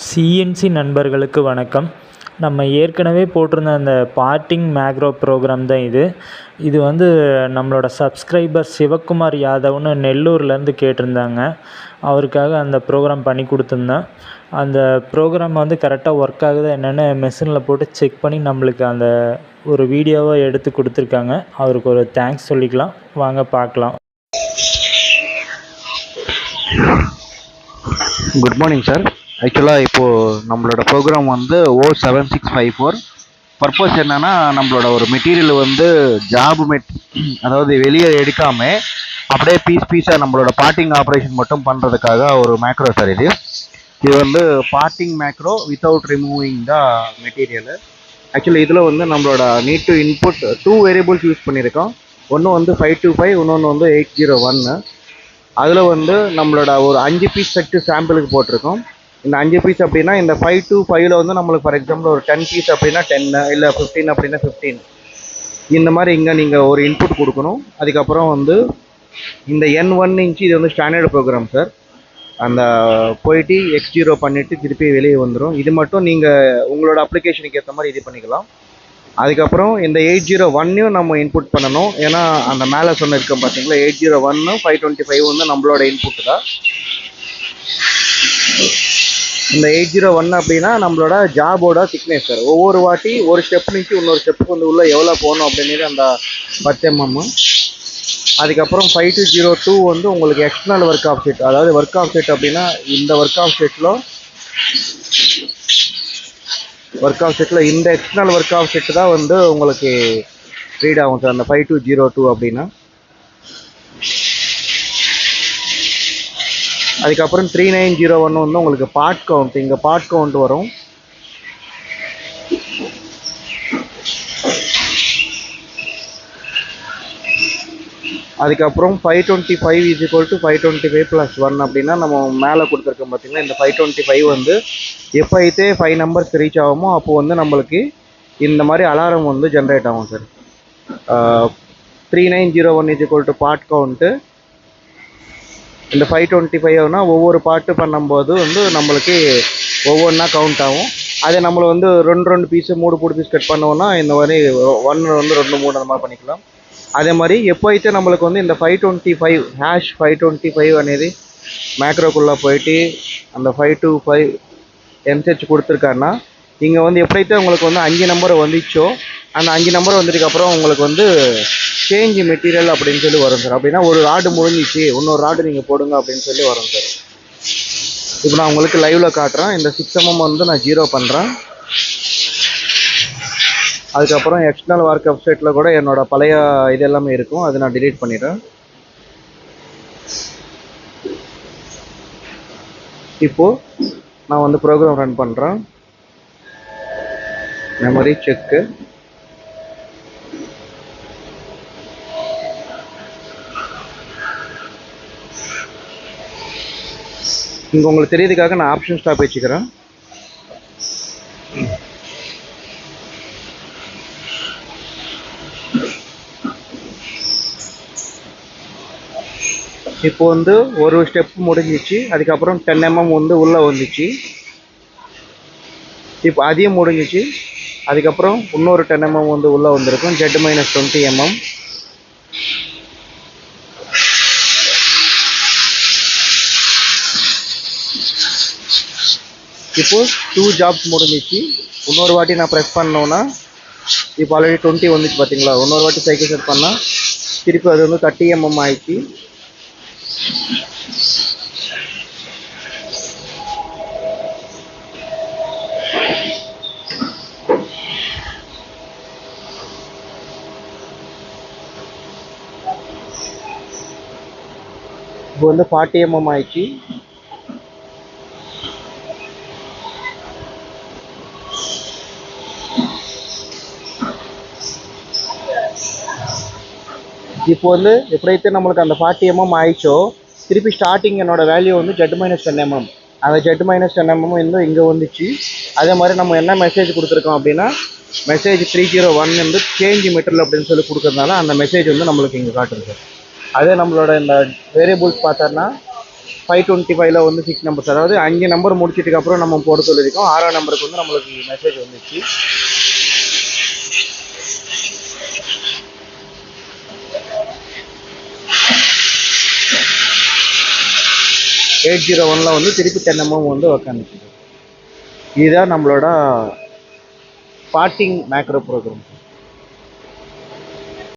CNC நண்பர்களுக்கு வணக்கம். நம்ம ஏற்கனவே போட்டிருந்த அந்த பார்ட்டிங் மேக்ரோ ப்ரோக்ராம் தான் இது. இது நம்மளோட சப்ஸ்கிரைபர் சிவக்குமார் யாதவ்னு நெல்லூர்லேருந்து கேட்டிருந்தாங்க. அவருக்காக அந்த ப்ரோக்ராம் பண்ணி கொடுத்துருந்தேன். அந்த ப்ரோக்ராம் கரெக்டாக ஒர்க் ஆகுதா என்னென்னு மெஷினில் போட்டு செக் பண்ணி நம்மளுக்கு அந்த ஒரு வீடியோவை எடுத்து கொடுத்துருக்காங்க. அவருக்கு ஒரு தேங்க்ஸ் சொல்லிக்கலாம். வாங்க பார்க்கலாம். Good morning sir. ஆக்சுவலாக இப்போது நம்மளோட ப்ரோக்ராம் O7654 பர்பஸ் என்னென்னா, நம்மளோட ஒரு மெட்டீரியல் ஜாப் அதாவது வெளியே எடுக்காமல் அப்படியே பீஸாக நம்மளோட பார்ட்டிங் ஆப்ரேஷன் மட்டும் பண்ணுறதுக்காக ஒரு மேக்ரோ சார். இது partying macro without removing the material. Actually இதில் நம்மளோட need to input 2 variables use பண்ணியிருக்கோம். ஒன்று 525, இன்னொன்று 801. அதில் நம்மளோட ஒரு 5 பீஸ் செட்டு சாம்பிளுக்கு போட்டிருக்கோம். இந்த 5 பீஸ் அப்படின்னா இந்த 525ல் நம்மளுக்கு ஃபார் எக்ஸாம்பிள் ஒரு 10 பீஸ் அப்படின்னா 10, இல்லை 15 அப்படின்னா 15. இந்த மாதிரி இங்கே நீங்கள் ஒரு இன்புட் கொடுக்கணும். அதுக்கப்புறம் இந்த N1 இன்ச்சு இது ஸ்டாண்டர்ட் ப்ரோக்ராம் சார். அந்த போயிட்டு X0 பண்ணிவிட்டு திருப்பி வெளியே வந்துடும். இது மட்டும் நீங்கள் உங்களோட அப்ளிகேஷனுக்கு ஏற்ற மாதிரி இது பண்ணிக்கலாம். அதுக்கப்புறம் இந்த 801 நம்ம இன்புட் பண்ணணும். ஏன்னா அந்த மேலே சொன்னிருக்கோம் பார்த்தீங்களா, 801 525 நம்மளோட இன்புட் தான். இந்த 801 அப்படின்னா நம்மளோட ஜாபோட திக்னஸ் சார். ஒவ்வொரு வாட்டி ஒரு ஸ்டெப் நிச்சு இன்னொரு ஸ்டெப்புக்கு உள்ள எவ்வளோ போகணும் அப்படின்றது அந்த 10 mm. அதுக்கப்புறம் 5202 உங்களுக்கு எக்ஸ்டர்னல் ஒர்க் ஆஃப் செட். அதாவது ஒர்க் ஆஃப் செட் அப்படின்னா இந்த ஒர்க் ஆஃப் செட்டில் இந்த எக்ஸ்டர்னல் ஒர்க் ஆஃப் செட்டு தான் உங்களுக்கு ரீட் ஆகும் சார், அந்த 5202 அப்படின்னா. அதுக்கப்புறம் 3901 உங்களுக்கு பார்ட் கவுண்ட். இங்கே பார்ட் கவுண்ட் வரும். அதுக்கப்புறம் 525 = 525 + 1 அப்படின்னா நம்ம மேலே கொடுத்துருக்கோம் பார்த்தீங்கன்னா, இந்த 525 எப்போ అయితే 5 நம்பர்ஸ் ரீச் ஆகுமோ அப்போ நம்மளுக்கு இந்த மாதிரி அலாரம் ஜென்ரேட் ஆகும் சார். 3901 = part count. இந்த 525னா ஒவ்வொரு பாட்டு பண்ணும்போது நம்மளுக்கு ஒவ்வொன்றா கவுண்ட் ஆகும். அதே நம்மளை 2 பீஸு 3 பீஸ் கட் பண்ணோன்னா இந்த மாதிரி 1 2 3 அந்த மாதிரி பண்ணிக்கலாம். அதே மாதிரி எப்போ అయితే நம்மளுக்கு இந்த 525 #525 అనేది மேக்ரோக்குள்ளே போயிட்டு அந்த 525 MSH கொடுத்துருக்காருன்னா, இங்கே எப்படிతే உங்களுக்கு 5 நம்பர் வந்துச்சோ அந்த 5 நம்பர் வந்ததுக்கப்புறம் உங்களுக்கு சேஞ்ச் மெட்டீரியல் அப்படின்னு சொல்லி வரும் சார். அப்படின்னா ஒரு ராடு முடிஞ்சிச்சு, இன்னொரு ராடு நீங்கள் போடுங்க அப்படின்னு சொல்லி வரும் சார். இப்போ நான் உங்களுக்கு லைவில் காட்டுறேன். இந்த 6 mm நான் 0 பண்ணுறேன். அதுக்கப்புறம் எக்ஸ்டர்னல் ஒர்க் ஆஃப் செட்டில் கூட என்னோட பழைய இது எல்லாமே இருக்கும், அதை நான் டிலீட் பண்ணிடுறேன். இப்போது நான் ப்ரோக்ராம் ரன் பண்ணுறேன். மெமரி செக்கு. இங்கே உங்களுக்கு தெரியறதுக்காக நான் ஆப்ஷன் ஸ்டாப் வச்சுக்கிறேன். இப்போ ஒரு ஸ்டெப் முடிஞ்சிச்சு. அதுக்கப்புறம் 10 mm உள்ளே வந்துச்சு. இப்போ அதையும் முடிஞ்சிச்சு. அதுக்கப்புறம் இன்னொரு 10 mm உள்ளே வந்திருக்கும், Z-20 mm. இப்போ 2 ஜாப்ஸ் முடிஞ்சிச்சு. இன்னொரு வாட்டி நான் ப்ரெஸ் பண்ணோன்னா இப்போ ஆல்ரெடி 20 வந்துச்சு பார்த்தீங்களா. இன்னொரு வாட்டி சைக்கிள் செட் பண்ணால் திருப்பி அது 30 mm ஆயிடுச்சு. இப்போ 40 mm ஆயிடுச்சு. இப்போ எப்படிఅయితే நம்மளுக்கு அந்த 40 mm ஆயிடுச்சோ திருப்பி ஸ்டார்டிங் என்னோட வேல்யூ Z-10 mm. அந்த Z-10 mm இங்கே வந்துச்சு. அதே மாதிரி நம்ம என்ன மெசேஜ் கொடுத்துருக்கோம் அப்படின்னா, மெசேஜ் 301 சேஞ்ச் மெட்டீரியல் அப்படின்னு சொல்லி கொடுக்கறதுனால அந்த மெசேஜ் நம்மளுக்கு இங்கே காட்டுது சார். அதே நம்மளோட இந்த வேரியபிள்ஸ் பார்த்தோன்னா 525ல வந்து 6 நம்பர்ஸ், அதாவது 5 நம்பர் முடிச்சிட்டுக்கு அப்புறம் நம்ம போட சொல்லியிருக்கோம். 6ஆம் நம்பருக்கு வந்து நம்மளுக்கு மெசேஜ் வந்துச்சு. ல வந்து திருப்பி 10 mm வந்து உக்காந்துச்சு. இதுதான் நம்மளோட பார்ட்டிங் மேக்ரோ ப்ரோக்ராம்.